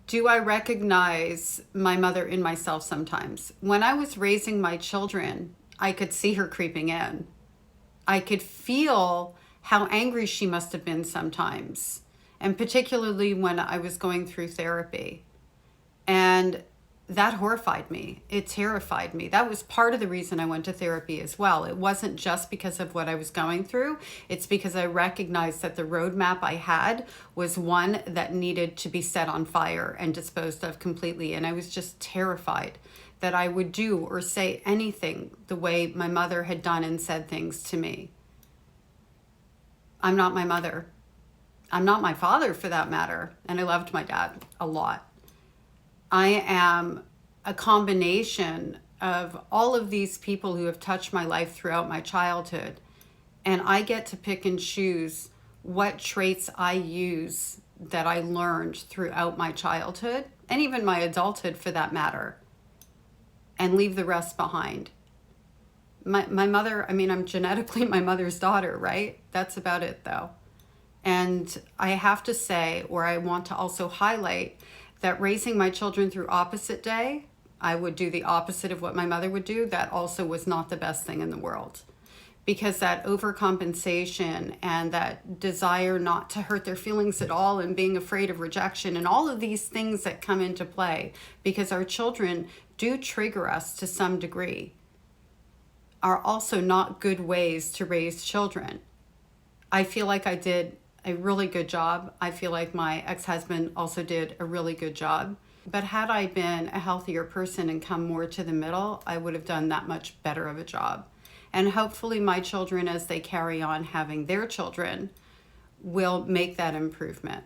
Do I recognize my mother in myself sometimes? When I was raising my children, I could see her creeping in. I could feel how angry she must have been sometimes, and particularly when I was going through therapy. And that horrified me. It terrified me. That was part of the reason I went to therapy as well. It wasn't just because of what I was going through. It's because I recognized that the roadmap I had was one that needed to be set on fire and disposed of completely. And I was just terrified that I would do or say anything the way my mother had done and said things to me. I'm not my mother. I'm not my father, for that matter. And I loved my dad a lot. I am a combination of all of these people who have touched my life throughout my childhood. And I get to pick and choose what traits I use that I learned throughout my childhood, and even my adulthood for that matter, and leave the rest behind. My mother, I mean, I'm genetically my mother's daughter, right? That's about it though. And I have to say, or I want to also highlight, that raising my children through opposite day, I would do the opposite of what my mother would do. That also was not the best thing in the world, because that overcompensation and that desire not to hurt their feelings at all and being afraid of rejection and all of these things that come into play, because our children do trigger us to some degree, are also not good ways to raise children. I feel like I did a really good job. I feel like my ex-husband also did a really good job. But had I been a healthier person and come more to the middle, I would have done that much better of a job. And hopefully my children, as they carry on having their children, will make that improvement.